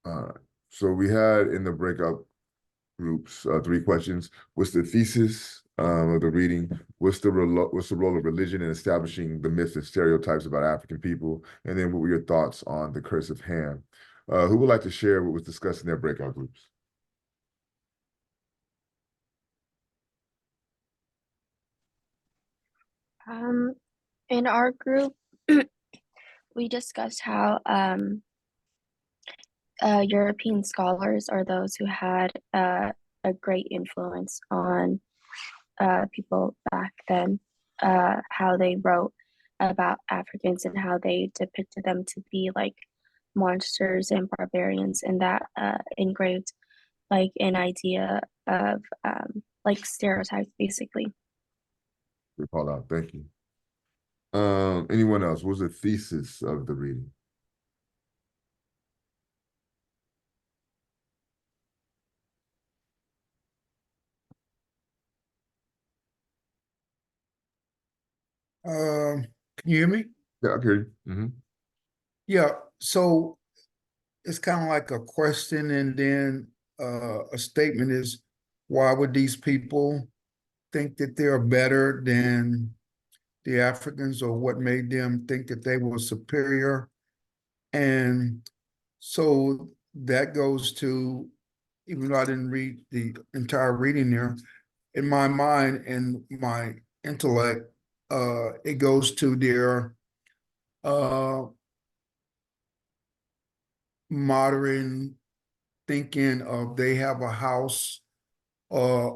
So we had in the breakout groups 3 questions. What's the thesis of the reading? What's the role of religion in establishing the myths and stereotypes about African people? And then what were your thoughts on the cursive ham? Who would like to share what was discussed in their breakout groups? Um, in our group, we discussed how European scholars are those who had a great influence on people back then, how they wrote about Africans and how they depicted them to be like monsters and barbarians, and that engraved like an idea of like stereotypes basically. Call out. Thank you. Anyone else? What was the thesis of the reading? Can you hear me? Yeah, I hear you. Mm-hmm. Yeah, so it's kind of like a question and then a statement is, why would these people think that they're better than the Africans, or what made them think that they were superior? And so that goes to, even though I didn't read the entire reading there, in my mind and my intellect, it goes to their uh, modern thinking of they have a house uh,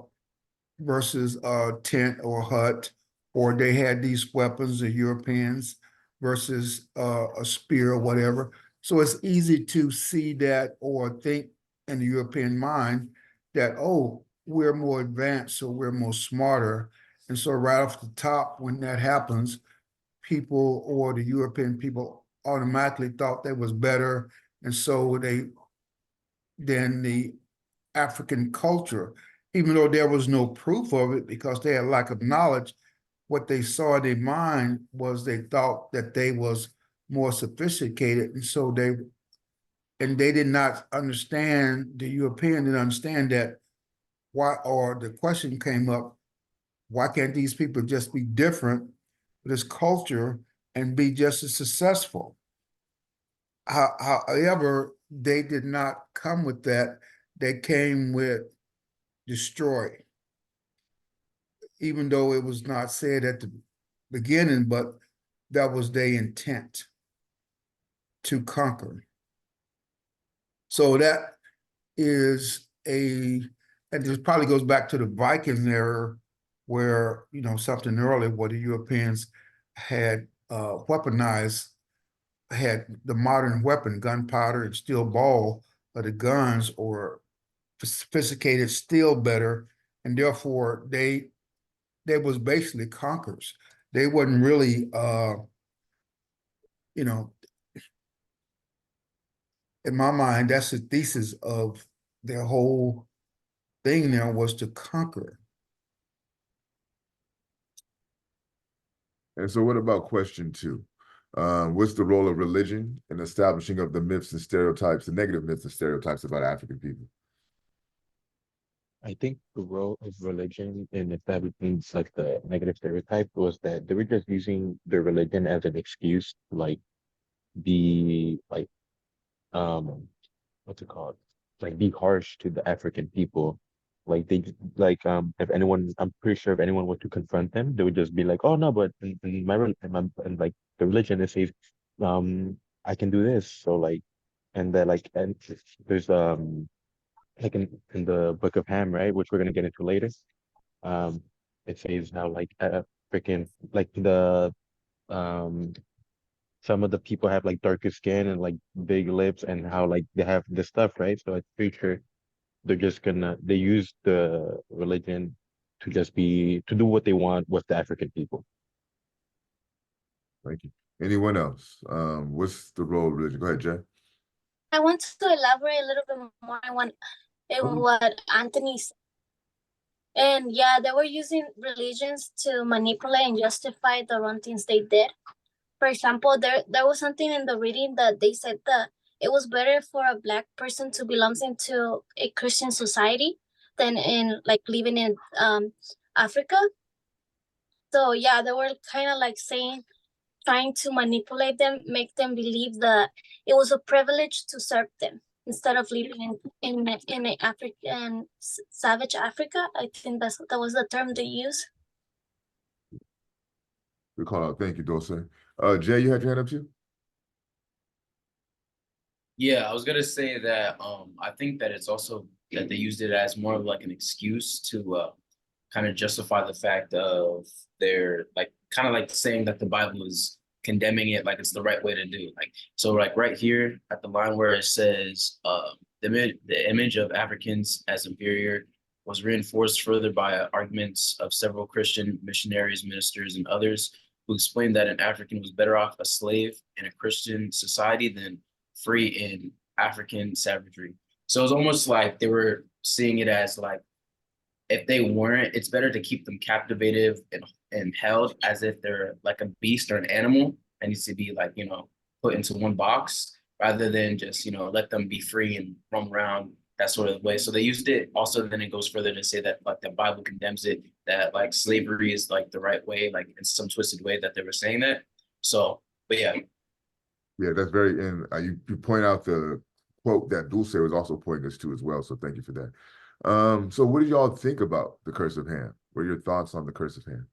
versus a tent or hut, or they had these weapons, the Europeans versus a spear or whatever. So it's easy to see that or think in the European mind that, oh, we're more advanced, so we're more smarter. And so right off the top, when that happens, people or the European people automatically thought they was better. And so they then the African culture, even though there was no proof of it because they had lack of knowledge. What they saw in their mind was they thought that they was more sophisticated, and so they did not understand, the European didn't understand that, why, or the question came up, why can't these people just be different, this culture, and be just as successful? However, they did not come with that. They came with destroy, even though it was not said at the beginning, but that was their intent, to conquer. So that is and this probably goes back to the Viking era, where, something earlier, where the Europeans had weaponized, had the modern weapon, gunpowder and steel ball, of the guns, or sophisticated steel better, and therefore they was basically conquerors. They wasn't really, you know, in my mind, that's the thesis of their whole thing there, was to conquer. And so what about question 2? What's the role of religion in establishing of the myths and stereotypes, the negative myths and stereotypes about African people? I think the role of religion in establishing such the negative stereotype was that they were just using their religion as an excuse to like be like um what's it called? Like be harsh to the African people. Like they if anyone, I'm pretty sure if anyone were to confront them, they would just be like, oh no, but in and like the religion, it says I can do this. So like, and that like, and there's like in the Book of Ham, right, which we're gonna get into later. Um, it says how like freaking like the um some of the people have like darker skin and like big lips, and how like they have this stuff, right? So I'm pretty sure they use the religion to just be to do what they want with the African people. Thank you. Anyone else? What's the role of religion? Go ahead, Jay. I want to elaborate a little bit more on what Anthony said. And yeah, they were using religions to manipulate and justify the wrong things they did. For example, there was something in the reading that they said that it was better for a Black person to belong into a Christian society than in like living in Africa. So yeah, they were kind of like saying, trying to manipulate them, make them believe that it was a privilege to serve them instead of living in a African savage Africa. I think that was the term they use. Good call out. Thank you, Dulce. Jay, you had your hand up too? Yeah, I was gonna say that I think that it's also that they used it as more of like an excuse to kind of justify the fact of their like kind of like saying that the Bible is condemning it like it's the right way to do. Like so like right here at the line where it says the image of Africans as inferior was reinforced further by arguments of several Christian missionaries, ministers, and others who explained that an African was better off a slave in a Christian society than free in African savagery. So it's almost like they were seeing it as like if they weren't, it's better to keep them captivated and held as if they're like a beast or an animal and needs to be like, you know, put into one box rather than just, you know, let them be free and roam around that sort of way. So they used it also, then it goes further to say that like the Bible condemns it, that like slavery is like the right way, like in some twisted way that they were saying that. So, but yeah. Yeah, that's very, and you point out the quote that Dulce was also pointing us to as well. So thank you for that. So what do y'all think about the curse of Ham? What are your thoughts on the curse of Ham?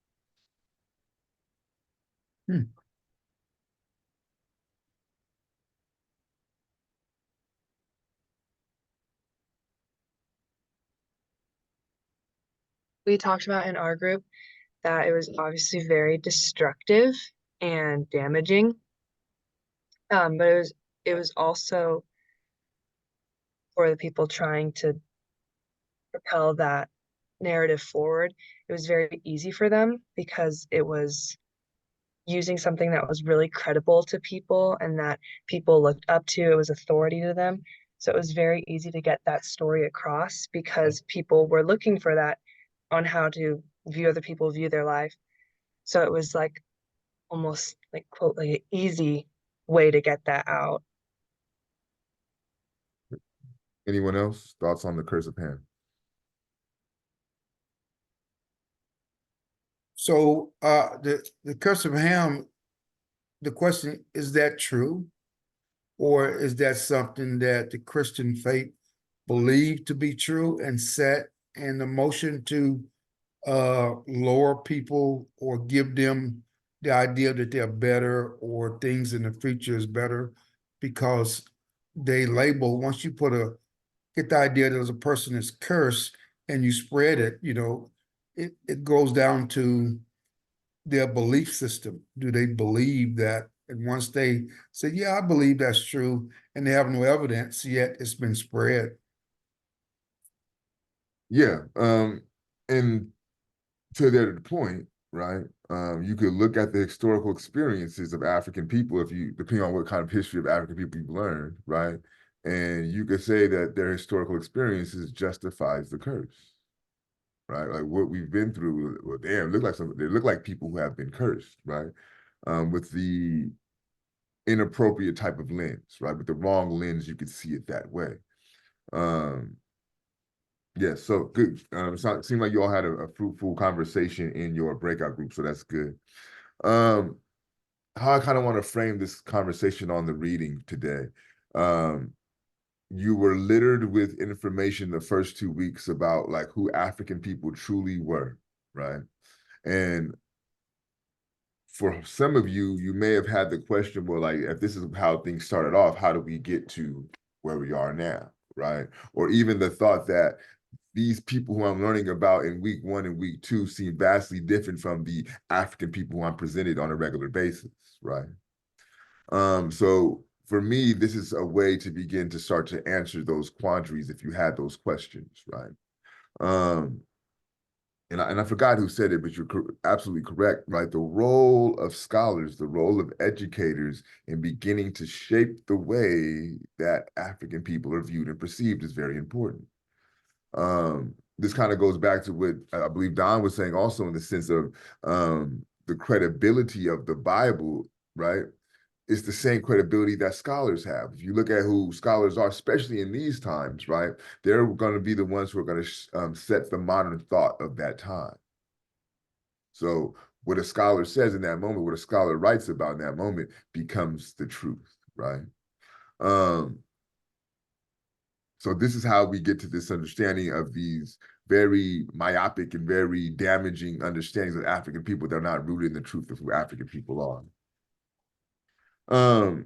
We talked about in our group that it was obviously very destructive and damaging. But it was also for the people trying to propel that narrative forward. It was very easy for them because it was using something that was really credible to people and that people looked up to. It was authority to them. So it was very easy to get that story across because people were looking for that on how to view other people, view their life. So it was like almost like quote like an easy way to get that out. Anyone else? Thoughts on the curse of Ham? So the curse of Ham, the question, is that true? Or is that something that the Christian faith believed to be true and set in the motion to lower people or give them the idea that they're better or things in the future is better because they label, once you get the idea that a person is cursed and you spread it, you know, it goes down to their belief system. Do they believe that? And once they say, yeah, I believe that's true, and they have no evidence, yet it's been spread. Yeah, and to their point, right? You could look at the historical experiences of African people, if you, depending on what kind of history of African people you've learned, right? And you could say that their historical experiences justifies the curse, right? Like what we've been through, well, damn, they look like people who have been cursed, right? With the inappropriate type of lens, right? With the wrong lens, you could see it that way. Yeah, so good. It seemed like you all had a fruitful conversation in your breakout group, so that's good. How I kind of want to frame this conversation on the reading today. You were littered with information the first 2 weeks about like who African people truly were, right? And for some of you, you may have had the question, well, like if this is how things started off, how do we get to where we are now, right? Or even the thought that these people who I'm learning about in week 1 and week 2 seem vastly different from the African people who I'm presented on a regular basis, right? So for me, this is a way to begin to start to answer those quandaries if you had those questions, right? And I forgot who said it, but you're absolutely correct, right? The role of scholars, the role of educators in beginning to shape the way that African people are viewed and perceived is very important. This kind of goes back to what I believe Don was saying also in the sense of the credibility of the Bible, right? it's the same credibility that scholars have. If you look at who scholars are, especially in these times, right, they're going to be the ones who are going to set the modern thought of that time. So what a scholar says in that moment, what a scholar writes about in that moment becomes the truth, right? So this is how we get to this understanding of these very myopic and very damaging understandings of African people that are not rooted in the truth of who African people are.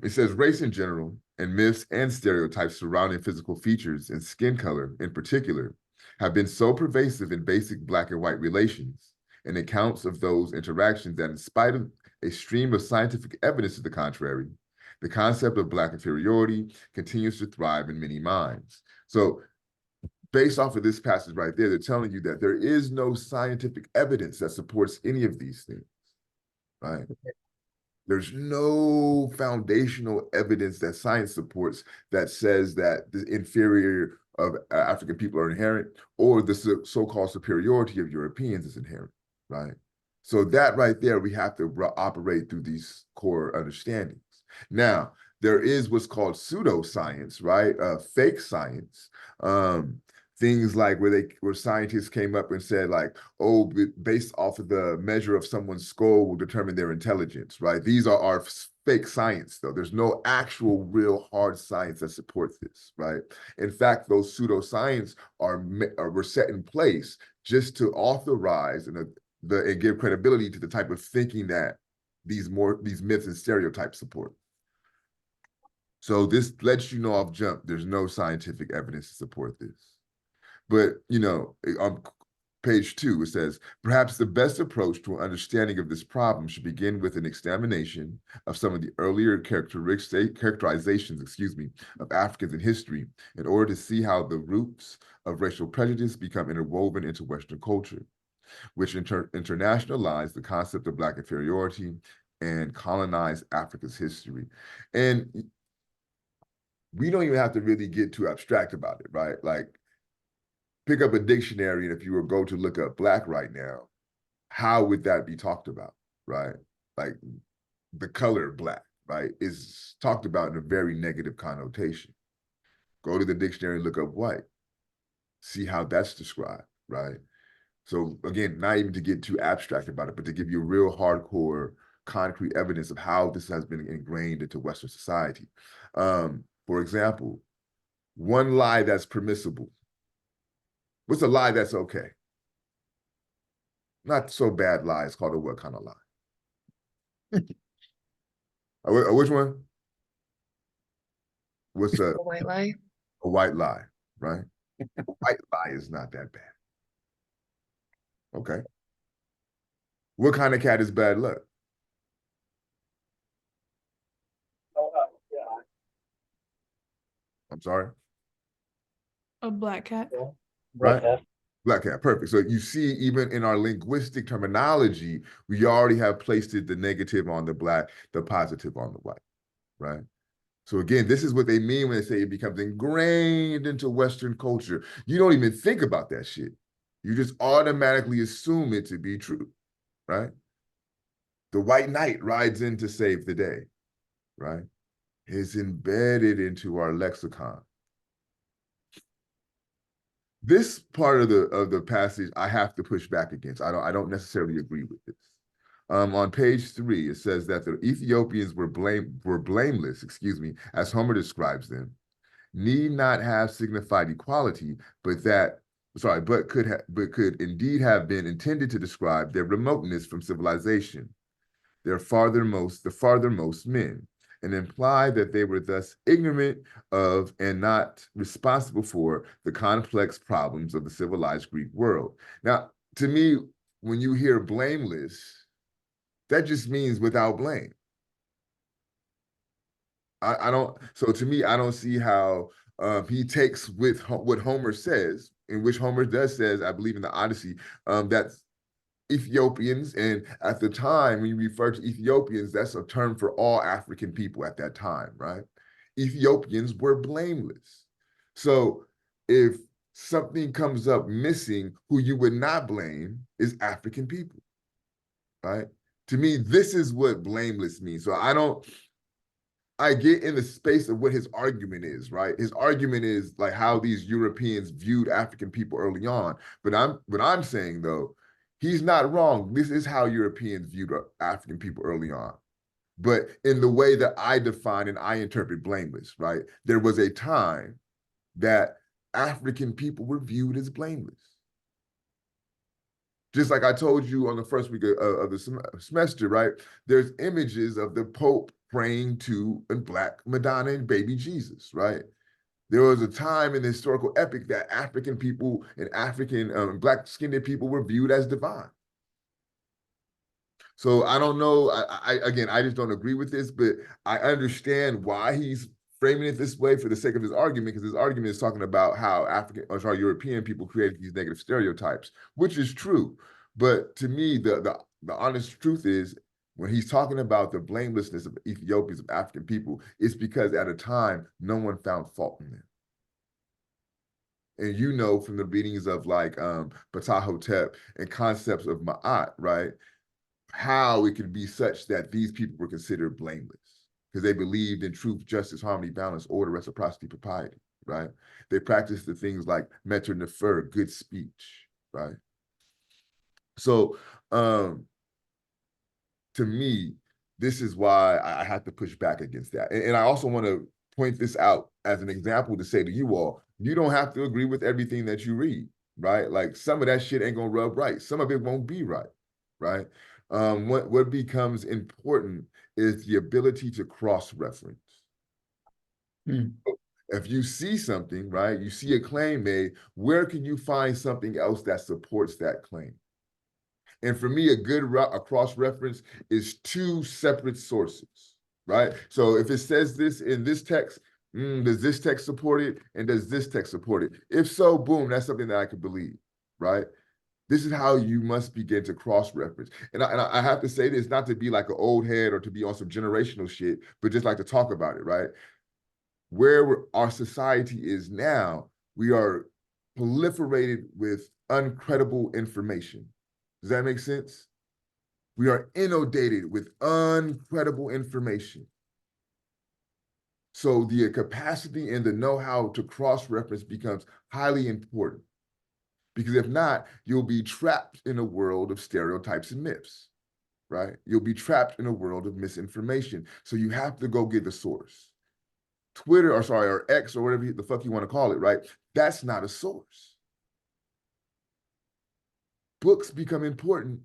It says race in general and myths and stereotypes surrounding physical features and skin color in particular have been so pervasive in basic Black and white relations and accounts of those interactions that in spite of a stream of scientific evidence to the contrary, the concept of Black inferiority continues to thrive in many minds. So based off of this passage right there, they're telling you that there is no scientific evidence that supports any of these things, right? There's no foundational evidence that science supports that says that the inferior of African people are inherent or the so-called superiority of Europeans is inherent, right? So that right there, we have to operate through these core understandings. Now, there is what's called pseudoscience, right? Fake science. Things like where scientists came up and said like, oh, based off of the measure of someone's skull will determine their intelligence, right? These are our fake science, though. There's no actual real hard science that supports this, right? In fact, those pseudoscience were set in place just to authorize and give credibility to the type of thinking that these myths and stereotypes support. So this lets you know off jump, there's no scientific evidence to support this. But, you know, on page 2, it says, perhaps the best approach to an understanding of this problem should begin with an examination of some of the earlier characterizations, of Africans in history in order to see how the roots of racial prejudice become interwoven into Western culture, which internationalized the concept of Black inferiority and colonized Africa's history. And we don't even have to really get too abstract about it, right? Like, pick up a dictionary, and if you were go to look up Black right now, how would that be talked about, right? Like the color Black, right, is talked about in a very negative connotation. Go to the dictionary and look up white, see how that's described, right? So again, not even to get too abstract about it, but to give you real hardcore, concrete evidence of how this has been ingrained into Western society. For example, one lie that's permissible. What's a lie that's okay? Not so bad lie. It's called a what kind of lie? Which one? What's A white lie. a white lie, right? White lie is not that bad. Okay. What kind of cat is bad luck? I'm sorry. A black cat. Right? Black cat, perfect. So you see, even in our linguistic terminology, we already have placed it the negative on the Black, the positive on the white, right? So again, this is what they mean when they say it becomes ingrained into Western culture. You don't even think about that shit. You just automatically assume it to be true, right? The white knight rides in to save the day, right? It's embedded into our lexicon. This part of the passage I have to push back against. I don't necessarily agree with this. On page 3, it says that the Ethiopians were blameless, as Homer describes them, need not have signified equality, but could indeed have been intended to describe their remoteness from civilization, the farthermost men, and imply that they were thus ignorant of and not responsible for the complex problems of the civilized Greek world. Now, to me, when you hear blameless, that just means without blame. I don't, so to me, I don't see how he takes with what Homer says, in which Homer does says, I believe in the Odyssey, that Ethiopians, and at the time when you refer to Ethiopians, that's a term for all African people at that time, right? Ethiopians were blameless. So if something comes up missing, who you would not blame is African people, right? To me, this is what blameless means. So I don't, I get in the space of what his argument is, right? His argument is like how these Europeans viewed African people early on. But what I'm saying though, he's not wrong. This is how Europeans viewed African people early on. But in the way that I define and I interpret blameless, right? There was a time that African people were viewed as blameless. Just like I told you on the first week of the semester, right? There's images of the Pope praying to a Black Madonna and baby Jesus, right? There was a time in the historical epic that African people and African Black-skinned people were viewed as divine. So I don't know. Again, I just don't agree with this, but I understand why he's framing it this way for the sake of his argument, because his argument is talking about how European people created these negative stereotypes, which is true. But to me, the honest truth is, when he's talking about the blamelessness of Ethiopians, of African people, it's because at a time, no one found fault in them. And you know from the readings of like Ptahhotep and concepts of Ma'at, right? How it could be such that these people were considered blameless because they believed in truth, justice, harmony, balance, order, reciprocity, propriety, right? They practiced the things like meter nefer, good speech, right? So to me, this is why I have to push back against that. And I also want to point this out as an example to say to you all, you don't have to agree with everything that you read, right? Like some of that shit ain't gonna rub right. Some of it won't be right, right? What becomes important is the ability to cross-reference. If you see something, right, you see a claim made, where can you find something else that supports that claim? And for me, a cross-reference is two separate sources, right? So if it says this in this text, does this text support it? And does this text support it? If so, boom, that's something that I could believe, right? This is how you must begin to cross-reference. And I have to say this, not to be like an old head or to be on some generational shit, but just like to talk about it, right? Where our society is now, we are proliferated with uncredible information. Does that make sense? We are inundated with uncredible information. So the capacity and the know-how to cross-reference becomes highly important. Because if not, you'll be trapped in a world of stereotypes and myths, right? You'll be trapped in a world of misinformation. So you have to go get the source. Twitter, or X, or whatever the fuck you want to call it, right? That's not a source. Books become important.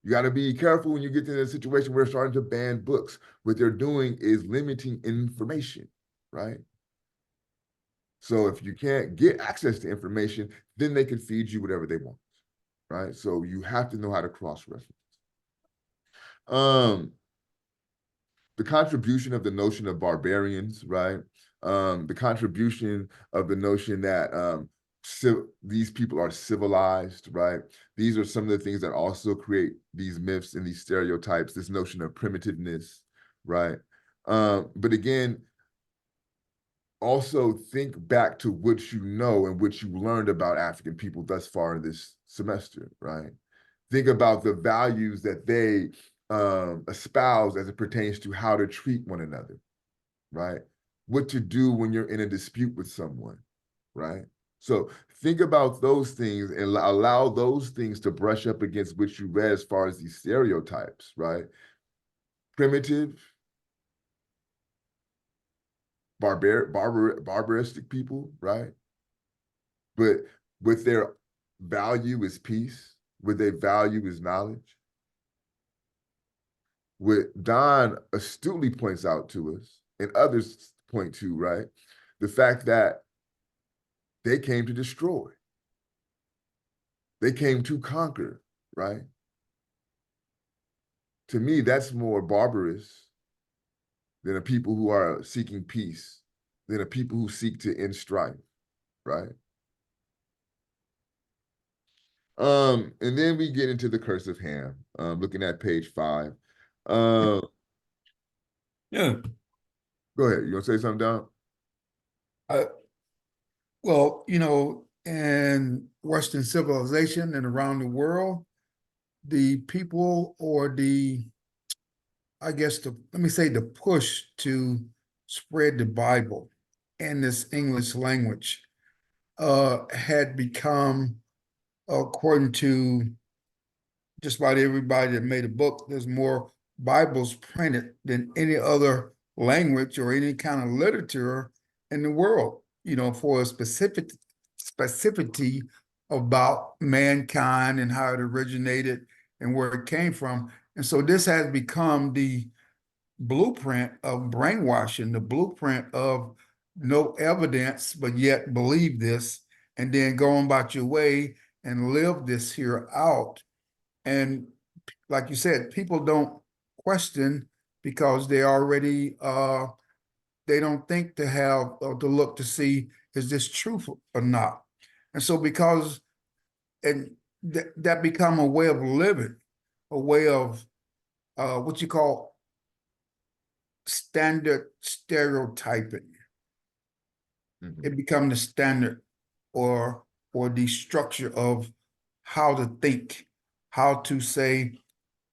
You got to be careful when you get to a situation where they're starting to ban books. What they're doing is limiting information, right? So if you can't get access to information, then they can feed you whatever they want, right? So you have to know how to cross-reference. The contribution of the notion of barbarians, right? The contribution of the notion that these people are civilized, right? These are some of the things that also create these myths and these stereotypes, this notion of primitiveness, right? But again, also think back to what you know and what you learned about African people thus far in this semester, right? Think about the values that they espouse as it pertains to how to treat one another, right? What to do when you're in a dispute with someone, right? So think about those things and allow those things to brush up against what you read as far as these stereotypes, right? Primitive, barbaristic people, right? But what their value is peace, what their value is knowledge. What Don astutely points out to us, and others point to, right? The fact that they came to destroy. They came to conquer, right? To me, that's more barbarous than a people who are seeking peace, than a people who seek to end strife, right? And then we get into the curse of Ham, looking at page 5. Yeah. Go ahead. You gonna say something, Don? Well, in Western civilization and around the world, the people or the I guess let me say the push to spread the Bible in this English language had become, according to just about everybody that made a book, there's more Bibles printed than any other language or any kind of literature in the world, for a specificity about mankind and how it originated and where it came from. And so this has become the blueprint of brainwashing, the blueprint of no evidence, but yet believe this, and then go on about your way and live this here out. And like you said, people don't question because they already they don't think to have to look to see is this truth or not. And so because and that become a way of living, a way of what you call standard stereotyping. Mhm. It become the standard or the structure of how to think, how to say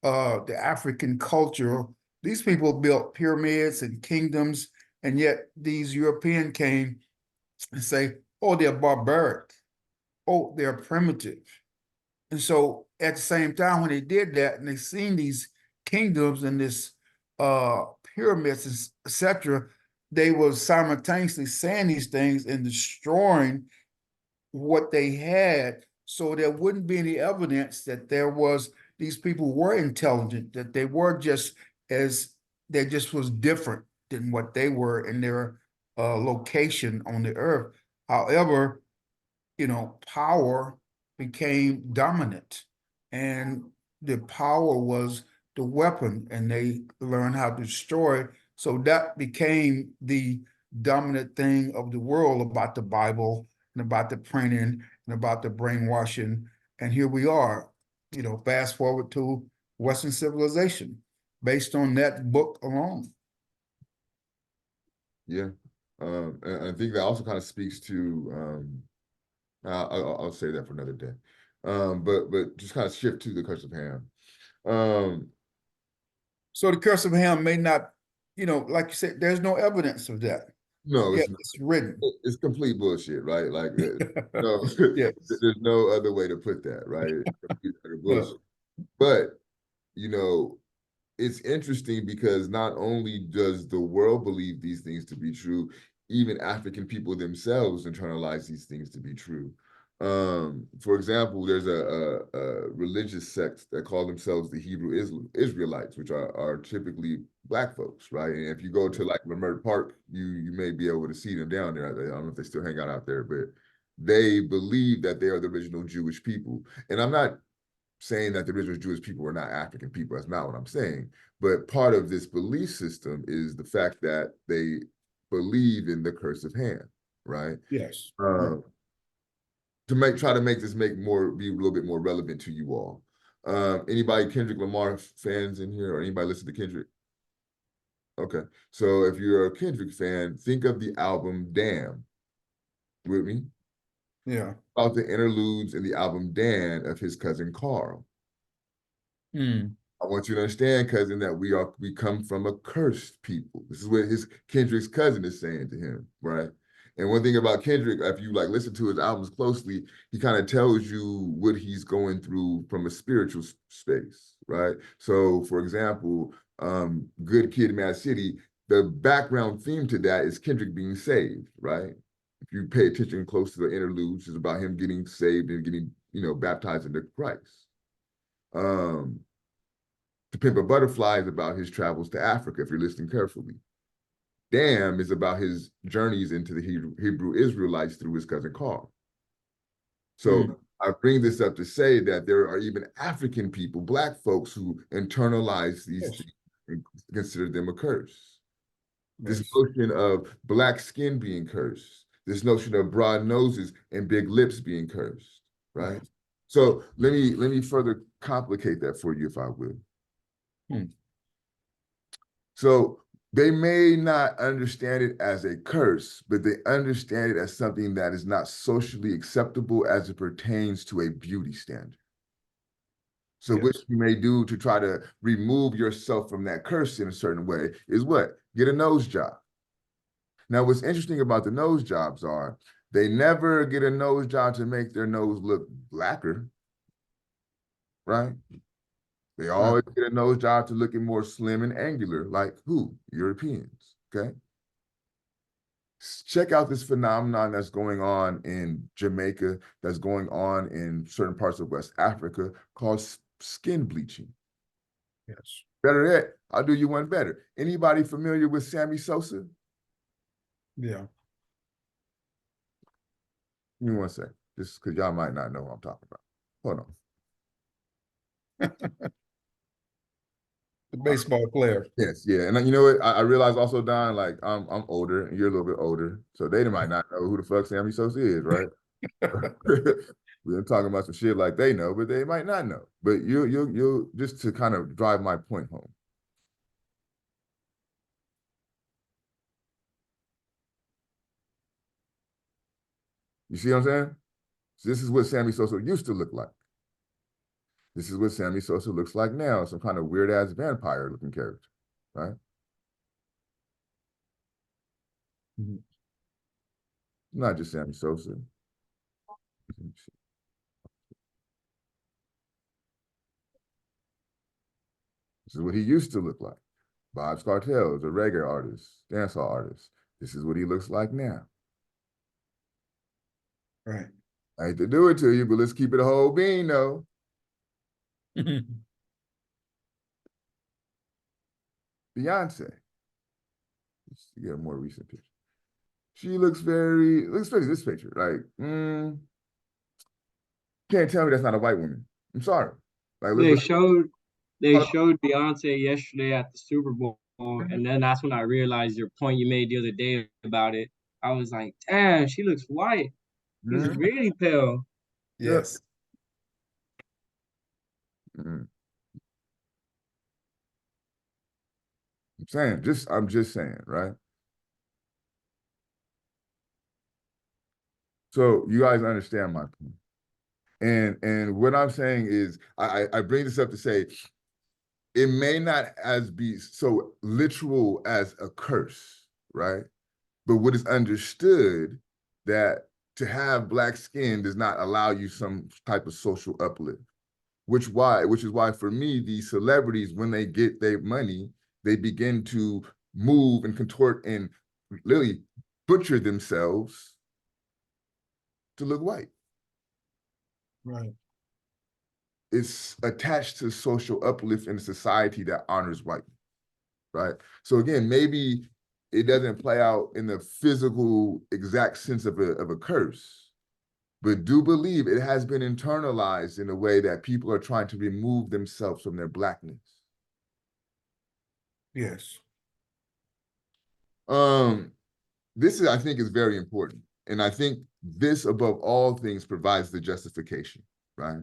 the African culture. These people built pyramids and kingdoms, and yet these European came and say, oh, they're barbaric. Oh, they're primitive. And so at the same time, when they did that and they seen these kingdoms and this pyramids, etc., they were simultaneously saying these things and destroying what they had. So there wouldn't be any evidence that there was these people were intelligent, that they were just as they just was different than what they were in their location on the earth. However, power became dominant, and the power was the weapon, and they learned how to destroy it. So that became the dominant thing of the world about the Bible and about the printing and about the brainwashing. And here we are, fast forward to Western civilization based on that book alone. Yeah. And I think that also kind of speaks to I'll say that for another day. But just kind of shift to the curse of Ham. So the curse of Ham may not, like you said, there's no evidence of that. No, Yeah, it's written. it's complete bullshit, right? Like, no, Yes. there's no other way to put that, right? It's complete utter bullshit. No. But you know, it's interesting because not only does the world believe these things to be true, even African people themselves internalize these things to be true. For example, there's a religious sect that call themselves the Hebrew Israelites, which are typically Black folks, right? And if you go to like Lamert Park, you may be able to see them down there. I don't know if they still hang out there, but they believe that they are the original Jewish people. And I'm not saying that the original Jewish people were not African people. That's not what I'm saying. But part of this belief system is the fact that they believe in the curse of Ham, right? Yes. To try to make this be a little bit more relevant to you all. Anybody Kendrick Lamar fans in here, or anybody listen to Kendrick? Okay, so if you're a Kendrick fan, think of the album Damn with me. Yeah. About the interludes in the album Dan of his cousin Carl. Mm. I want you to understand, cousin, that we come from a cursed people. This is what his Kendrick's cousin is saying to him, right? And one thing about Kendrick, if you like listen to his albums closely, he kind of tells you what he's going through from a spiritual space, right? So, for example, Good Kid, Mad City, the background theme to that is Kendrick being saved, right? If you pay attention close to the interludes, it's about him getting saved and getting, baptized into Christ. To Pimp a Butterfly is about his travels to Africa, if you're listening carefully. Damn is about his journeys into the Hebrew Israelites through his cousin Carl. So I bring this up to say that there are even African people, Black folks, who internalize these things and consider them a curse. This notion of Black skin being cursed, this notion of broad noses and big lips being cursed, right? So let me further complicate that for you, if I will. So they may not understand it as a curse, but they understand it as something that is not socially acceptable as it pertains to a beauty standard. So Yes. what you may do to try to remove yourself from that curse in a certain way is what? Get a nose job. Now, what's interesting about the nose jobs are they never get a nose job to make their nose look blacker, right? They always get a nose job to looking more slim and angular, like who? Europeans, okay? Check out this phenomenon that's going on in Jamaica, that's going on in certain parts of West Africa called skin bleaching. Yes. Better yet, I'll do you one better. Anybody familiar with Sammy Sosa? Yeah. Give me one sec, just because y'all might not know what I'm talking about. Hold on. The baseball player. Yes, yeah, and you know what? I realize also, Don, like I'm older, and you're a little bit older, so they might not know who the fuck Sammy Sosa is, right? We're talking about some shit like they know, but they might not know. But you just to kind of drive my point home. You see what I'm saying? So this is what Sammy Sosa used to look like. This is what Sammy Sosa looks like now, some kind of weird ass vampire looking character, right? Mhm. Not just Sammy Sosa. This is what he used to look like. Bob's Cartels, a reggae artist, dancehall artist. This is what he looks like now. Right. I hate to do it to you, but let's keep it a whole bean, though. Beyonce. Let's get a more recent picture. She looks very, especially this picture, like, can't tell me that's not a white woman. I'm sorry. Like, They let's showed they hold showed Beyonce yesterday at the Super Bowl, and then that's when I realized your point you made the other day about it. I was like, damn, she looks white. She's on. really pale. Yes. Mhm. I'm just saying, right? So you guys understand my point. And what I'm saying is I bring this up to say it may not as be so literal as a curse, right? But what is understood that to have black skin does not allow you some type of social uplift. Which is why for me, these celebrities, when they get their money, they begin to move and contort and literally butcher themselves to look white. Right. It's attached to social uplift in a society that honors white, right? So again, maybe it doesn't play out in the physical exact sense of a curse, but do believe it has been internalized in a way that people are trying to remove themselves from their blackness. Yes. This is, I think, is very important. And I think this, above all things, provides the justification, right?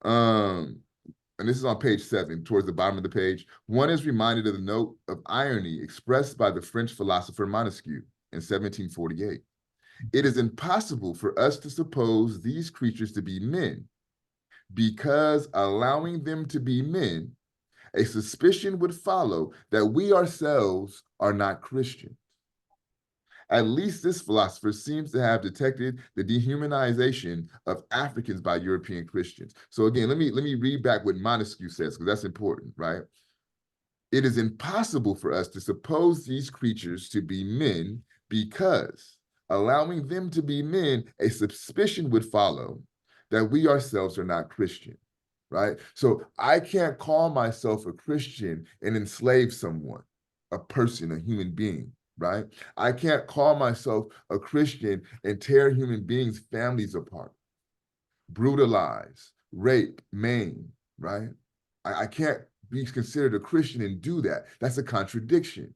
And this is on page 7, towards the bottom of the page. One is reminded of the note of irony expressed by the French philosopher Montesquieu in 1748. It is impossible for us to suppose these creatures to be men, because allowing them to be men, a suspicion would follow that we ourselves are not Christians. At least this philosopher seems to have detected the dehumanization of Africans by European Christians. So again, let me read back what Montesquieu says, because that's important, right? It is impossible for us to suppose these creatures to be men, because allowing them to be men, a suspicion would follow that we ourselves are not Christian, right? So I can't call myself a Christian and enslave someone, a person, a human being, right? I can't call myself a Christian and tear human beings' families apart, brutalize, rape, maim, right? I can't be considered a Christian and do that. That's a contradiction.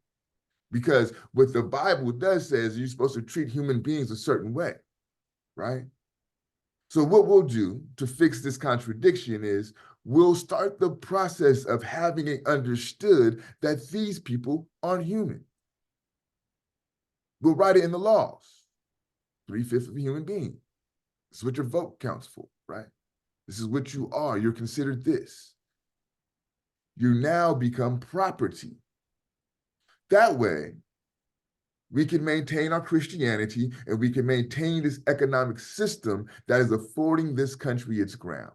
Because what the Bible does say is you're supposed to treat human beings a certain way, right? So what we'll do to fix this contradiction is we'll start the process of having it understood that these people aren't human. We'll write it in the laws. 3/5 of a human being. That's what your vote counts for, right? This is what you are. You're considered this. You now become property. That way, we can maintain our Christianity and we can maintain this economic system that is affording this country its ground.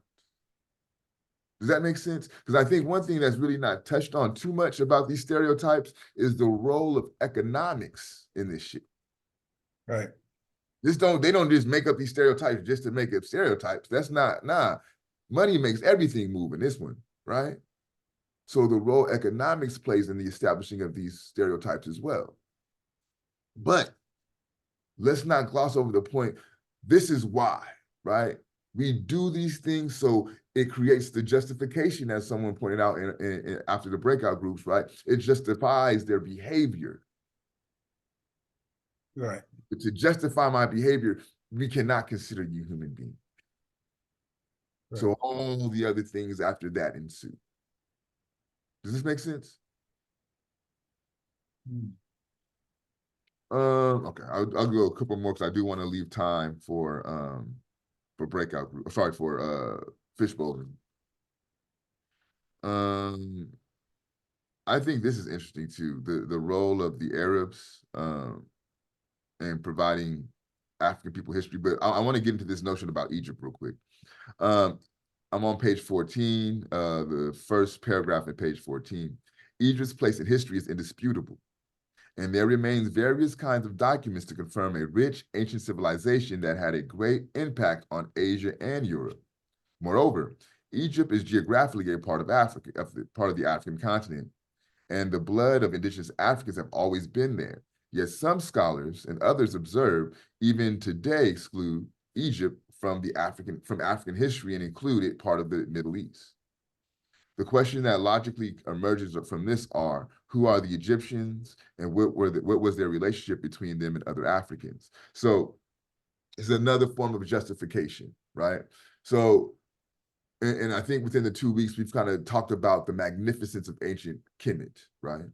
Does that make sense? Because I think one thing that's really not touched on too much about these stereotypes is the role of economics in this shit. Right. They don't just make up these stereotypes just to make up stereotypes. That's not, nah. Money makes everything move in this one, right? So the role economics plays in the establishing of these stereotypes as well. But let's not gloss over the point. This is why, right? We do these things so it creates the justification, as someone pointed out after the breakout groups, right? It justifies their behavior. Right. But to justify my behavior, we cannot consider you human being. Right. So all the other things after that ensue. Does this make sense? Okay, I'll go a couple more because I do want to leave time for breakout group. Sorry, for fishbowl. I think this is interesting too. The role of the Arabs and providing African people history. But I want to get into this notion about Egypt real quick. I'm on page 14, the first paragraph at page 14. Egypt's place in history is indisputable, and there remains various kinds of documents to confirm a rich ancient civilization that had a great impact on Asia and Europe. Moreover, Egypt is geographically a part of Africa, part of the African continent, and the blood of indigenous Africans have always been there. Yet some scholars and others observe, even today, exclude Egypt from African history and include it part of the Middle East. The question that logically emerges from this are, who are the Egyptians and what was their relationship between them and other Africans? So it's another form of justification, right? So, and I think within the 2 weeks, we've kind of talked about the magnificence of ancient Kemet, right?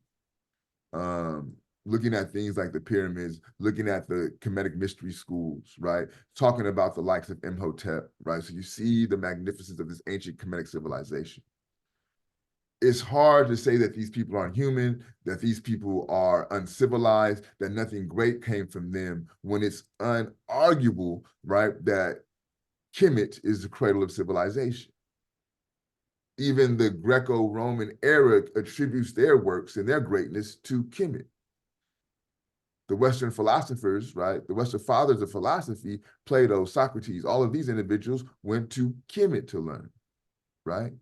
Looking at things like the pyramids, looking at the Kemetic mystery schools, right? Talking about the likes of Imhotep, right? So you see the magnificence of this ancient Kemetic civilization. It's hard to say that these people aren't human, that these people are uncivilized, that nothing great came from them, when it's unarguable, right, that Kemet is the cradle of civilization. Even the Greco-Roman era attributes their works and their greatness to Kemet. The Western philosophers, right, the Western fathers of philosophy, Plato, Socrates, all of these individuals went to Kemet to learn, right?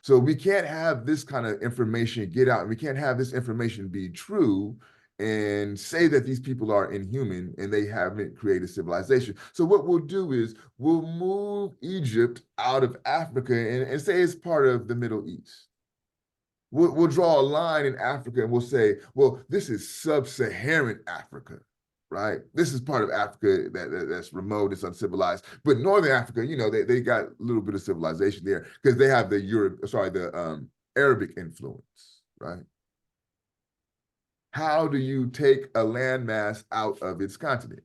So we can't have this kind of information get out, and we can't have this information be true and say that these people are inhuman and they haven't created civilization. So what we'll do is we'll move Egypt out of Africa and say it's part of the Middle East. We'll draw a line in Africa and we'll say, well, this is sub-Saharan Africa, right? This is part of Africa that's remote, it's uncivilized. But Northern Africa, you know, they got a little bit of civilization there because they have the Arabic influence, right? How do you take a landmass out of its continent?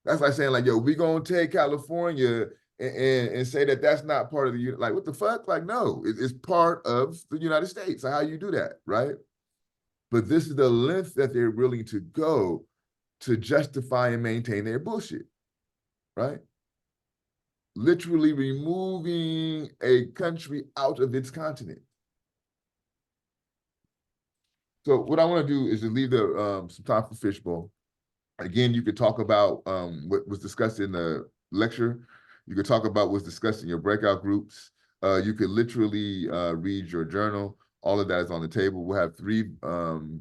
That's like saying, like, yo, we gonna take California and say that that's not part of the, like, what the fuck? Like, no, it's part of the United States. So how you do that, right? But this is the length that they're willing to go to justify and maintain their bullshit, right? Literally removing a country out of its continent. So what I want to do is to leave some time for fishbowl. Again, you could talk about what was discussed in the lecture. You could talk about what's discussed in your breakout groups. You could literally read your journal. All of that is on the table. We'll have 3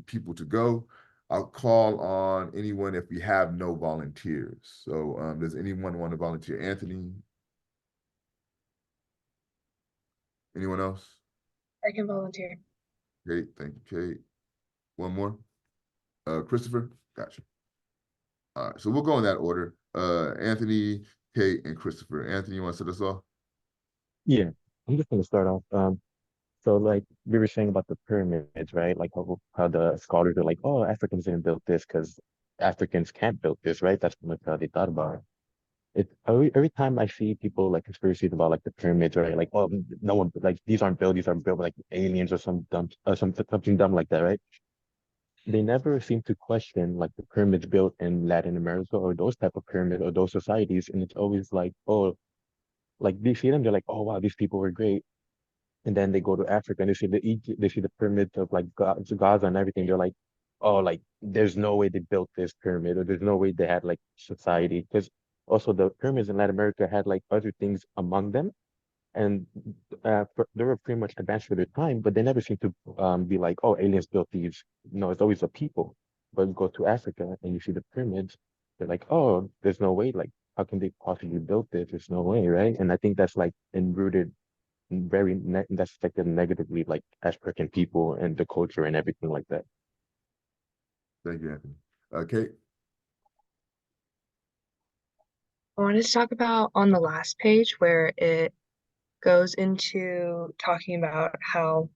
people to go. I'll call on anyone if we have no volunteers. So does anyone want to volunteer? Anthony? Anyone else? I can volunteer. Kate, thank you, Kate. One more? Christopher? Gotcha. All right, so we'll go in that order. Anthony, Kate, and Christopher. Anthony, you want to set us off? Yeah, I'm just gonna start off. So like we were saying about the pyramids, right? Like how the scholars are like, oh, Africans didn't build this because Africans can't build this, right? That's what they thought about it. It's every time I see people like conspiracies about like the pyramids, right? Like, oh, no one like these aren't built by like aliens or some dumb something dumb like that, right? They never seem to question like the pyramids built in Latin America or those type of pyramids or those societies, and it's always like, oh, like they see them, they're like, oh wow, these people were great. And then they go to Africa and they see the Egypt, they see the pyramids of like Gaza and everything. They're like, oh, like there's no way they built this pyramid, or there's no way they had like society. Because also the pyramids in Latin America had like other things among them, and they were pretty much advanced for their time, but they never seem to be like, oh, aliens built these. No, it's always the people. But you go to Africa and you see the pyramids, they're like, oh, there's no way. Like, how can they possibly build this? There's no way, right? And I think that's like enrooted that's affected negatively like African people and the culture and everything like that. Thank you, Anthony. Kate? I wanted to talk about on the last page where it goes into talking about how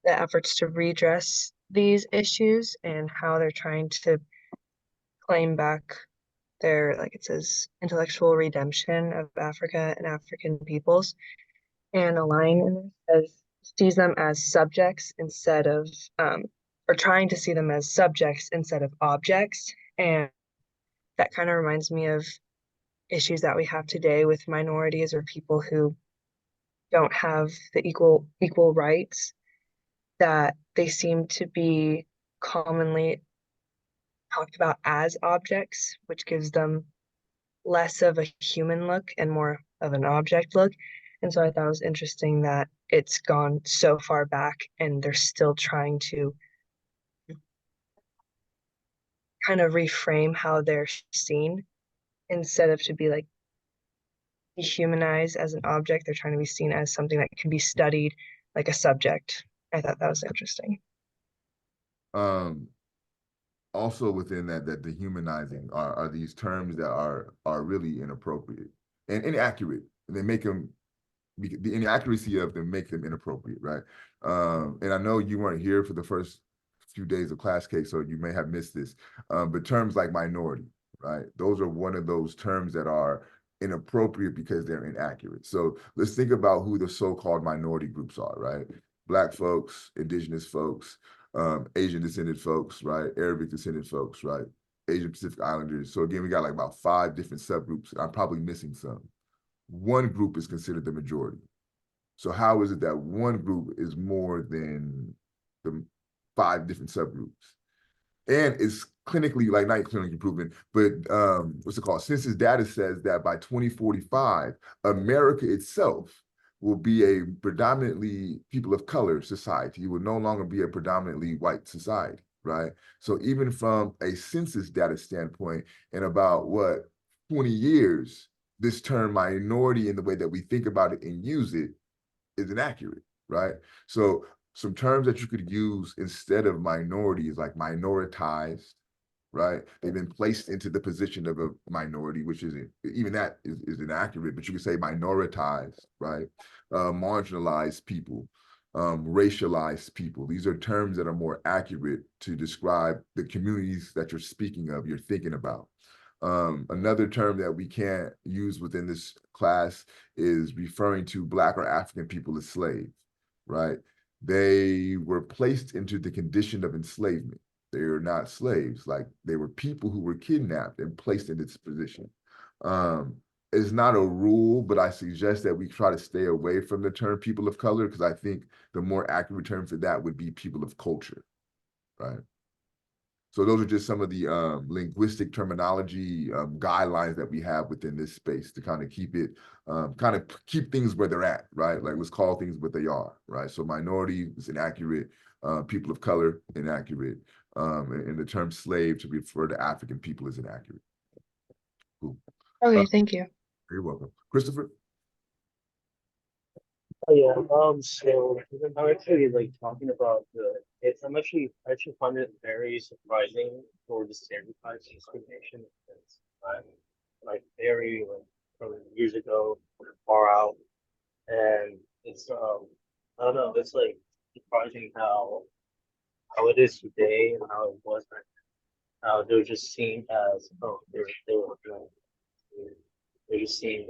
the efforts to redress these issues and how they're trying to claim back their, like it says, intellectual redemption of Africa and African peoples. And a line in there says, sees them as subjects instead of, or trying to see them as subjects instead of objects. And that kind of reminds me of issues that we have today with minorities or people who don't have the equal rights, that they seem to be commonly talked about as objects, which gives them less of a human look and more of an object look. And so I thought it was interesting that it's gone so far back and they're still trying to kind of reframe how they're seen instead of to be like dehumanized as an object. They're trying to be seen as something that can be studied like a subject. I thought that was interesting. Um, Also within that dehumanizing are these terms that are really inappropriate and inaccurate. And they make them the inaccuracy of them make them inappropriate, right? And I know you weren't here for the first few days of class case, so you may have missed this. But terms like minority, right? Those are one of those terms that are inappropriate because they're inaccurate. So let's think about who the so-called minority groups are, right? Black folks, indigenous folks, Asian descended folks, right? Arabic descended folks, right? Asian Pacific Islanders. So again, we got like about 5 different subgroups. I'm probably missing some. One group is considered the majority. So how is it that one group is more than the 5 different subgroups? And it's clinically, like not clinically proven, but what's it called? Census data says that by 2045, America itself will be a predominantly people of color society. It will no longer be a predominantly white society, right? So even from a census data standpoint, in about 20 years, this term minority in the way that we think about it and use it is inaccurate, right? So some terms that you could use instead of minority is like minoritized, right? They've been placed into the position of a minority, which isn't, even that is inaccurate, but you could say minoritized, right? Marginalized people, racialized people. These are terms that are more accurate to describe the communities that you're speaking of, you're thinking about. Another term that we can't use within this class is referring to Black or African people as slaves, right? They were placed into the condition of enslavement. They are not slaves, like they were people who were kidnapped and placed in this position. It's not a rule, but I suggest that we try to stay away from the term people of color because I think the more accurate term for that would be people of culture, right? So those are just some of the linguistic terminology guidelines that we have within this space to kind of keep it, keep things where they're at, right? Like let's call things what they are, right? So minority is inaccurate, people of color inaccurate, and the term slave to refer to African people is inaccurate. Cool. Okay, thank you. You're welcome. Christopher? Oh yeah, so I'm actually like talking about I'm actually find it very surprising for the stereotypes and discrimination. It's like very like from years ago, far out, and it's I don't know, it's like surprising how it is today and how it was back then. How they're just seen as, oh, they were They're just seeing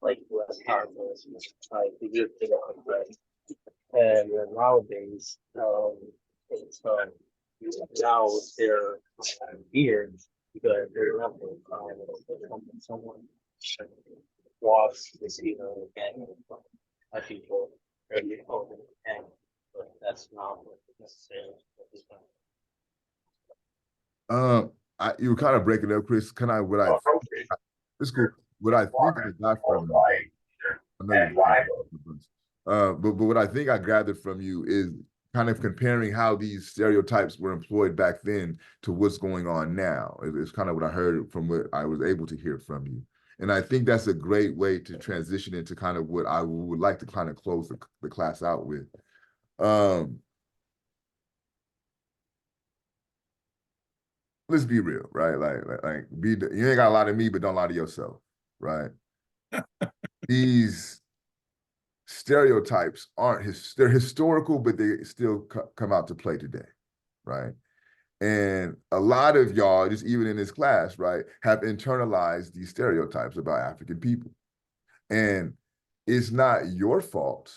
like less powerful as like the good thing on right. And nowadays, it's now they're weird because they're not someone walks this and people are and but that's not necessarily what this You were kind of breaking up, Chris. It's cool. What I think I got from you, I know you're but what I think I gathered from you is kind of comparing how these stereotypes were employed back then to what's going on now. It's kind of what I heard from what I was able to hear from you. And I think that's a great way to transition into kind of what I would like to kind of close the class out with. Let's be real, right? You ain't got a lot of me, but don't lie to yourself, right? These stereotypes they're historical, but they still come out to play today, right? And a lot of y'all, just even in this class, right, have internalized these stereotypes about African people. And it's not your fault.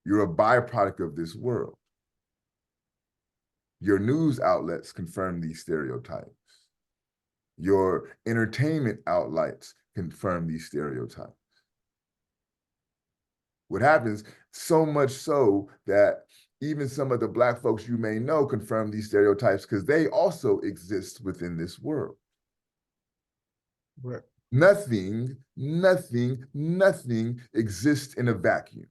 You're a byproduct of this world. Your news outlets confirm these stereotypes. Your entertainment outlets confirm these stereotypes. What happens, so much so that even some of the Black folks you may know confirm these stereotypes because they also exist within this world. Right. Nothing exists in a vacuum.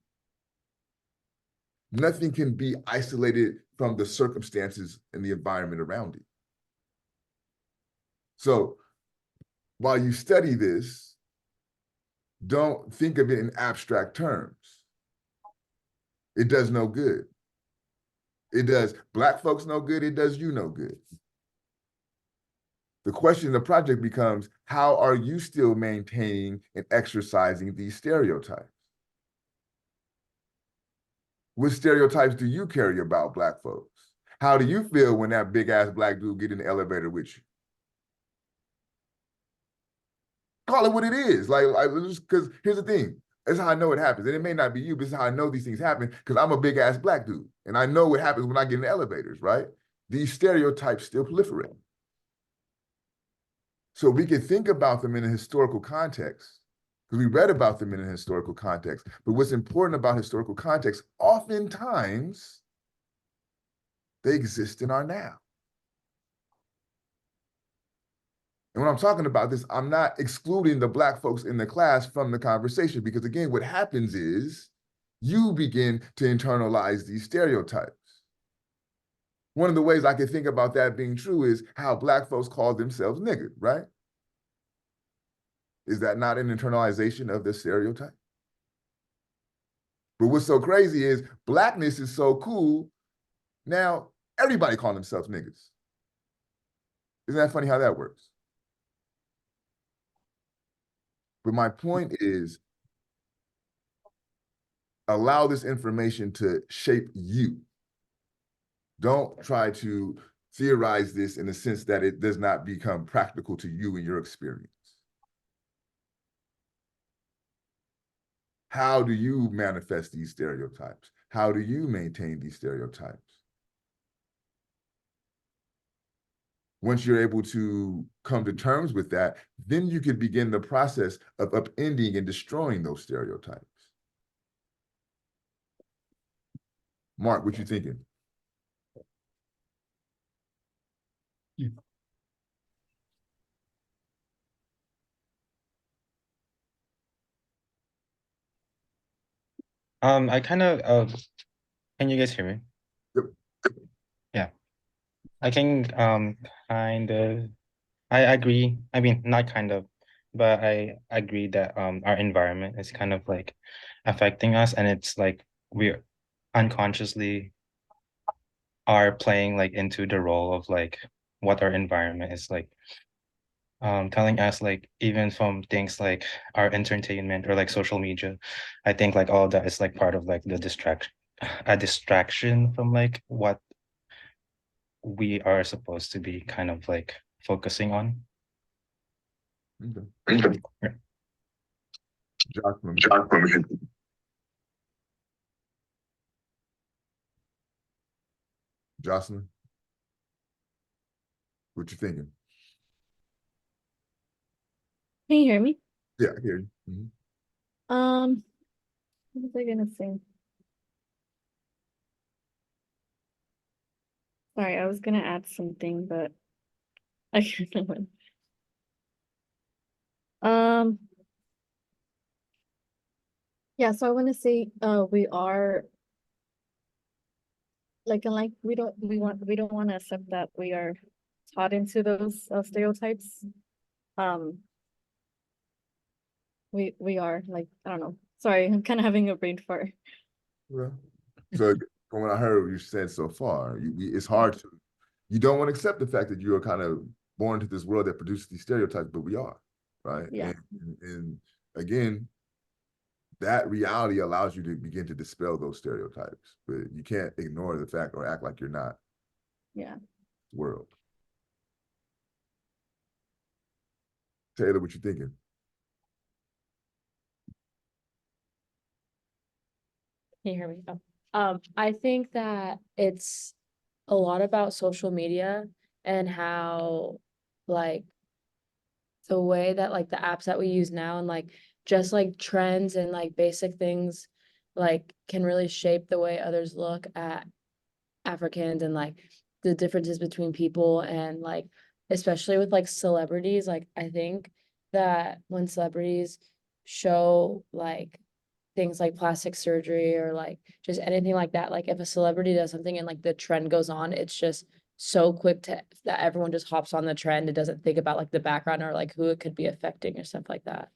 Nothing can be isolated from the circumstances and the environment around it. So while you study this, don't think of it in abstract terms. It does no good. It does Black folks no good, it does you no good. The question in the project becomes, how are you still maintaining and exercising these stereotypes? What stereotypes do you carry about Black folks? How do you feel when that big ass Black dude get in the elevator with you? Call it what it is. Because here's the thing. That's how I know it happens. And it may not be you, but this is how I know these things happen because I'm a big ass Black dude. And I know what happens when I get in the elevators, right? These stereotypes still proliferate. So we can think about them in a historical context because we read about them in a historical context. But what's important about historical context, oftentimes they exist in our now. And when I'm talking about this, I'm not excluding the Black folks in the class from the conversation because again, what happens is you begin to internalize these stereotypes. One of the ways I can think about that being true is how Black folks call themselves nigger, right? Is that not an internalization of the stereotype? But what's so crazy is Blackness is so cool. Now everybody call themselves niggas. Isn't that funny how that works? But my point is, allow this information to shape you. Don't try to theorize this in the sense that it does not become practical to you in your experience. How do you manifest these stereotypes? How do you maintain these stereotypes? Once you're able to come to terms with that, then you can begin the process of upending and destroying those stereotypes. Mark, what you thinking? I kind of can you guys hear me? Yep. Yeah. I can kind of I agree. I mean, not kind of, but I agree that our environment is kind of like affecting us, and it's like we unconsciously are playing like into the role of like what our environment is like telling us, like even from things like our entertainment or like social media. I think like all of that is like part of like the distraction from like what we are supposed to be kind of like focusing on. Okay. Jocelyn. Jocelyn, what you thinking? Can you hear me? Yeah, I hear you. What was I gonna say? Sorry, I was gonna add something, but I can't remember. Yeah, so I want to say, we are like we don't want to accept that we are taught into those stereotypes. Um, we are like, I don't know. Sorry, I'm kind of having a brain fart. Yeah. So from what I heard what you said so far, it's hard to, you don't want to accept the fact that you are kind of born into this world that produces these stereotypes, but we are, right? Yeah. And again, that reality allows you to begin to dispel those stereotypes, but you can't ignore the fact or act like you're not. Yeah. World. Taylor, what you thinking? Can you hear me? Oh. I think that it's a lot about social media and how like the way that like the apps that we use now and like just like trends and like basic things like can really shape the way others look at Africans and like the differences between people and like especially with like celebrities, like I think that when celebrities show like things like plastic surgery or like just anything like that, like if a celebrity does something and like the trend goes on, it's just so quick to that everyone just hops on the trend. It doesn't think about like the background or like who it could be affecting or stuff like that.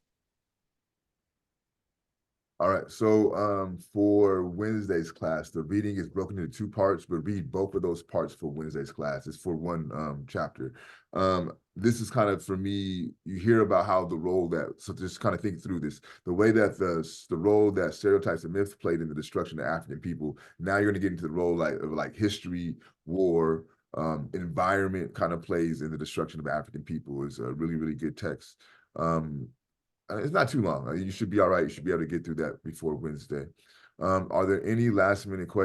All right, so for Wednesday's class, the reading is broken into two parts, but read both of those parts for Wednesday's class. It's for one chapter. This is kind of for me, you hear about how the role that, so just kind of think through this, the way that the role that stereotypes and myths played in the destruction of African people. Now you're gonna get into the role of like history, war, environment kind of plays in the destruction of African people. Is a really, really good text. It's not too long. You should be all right. You should be able to get through that before Wednesday. Are there any last minute questions?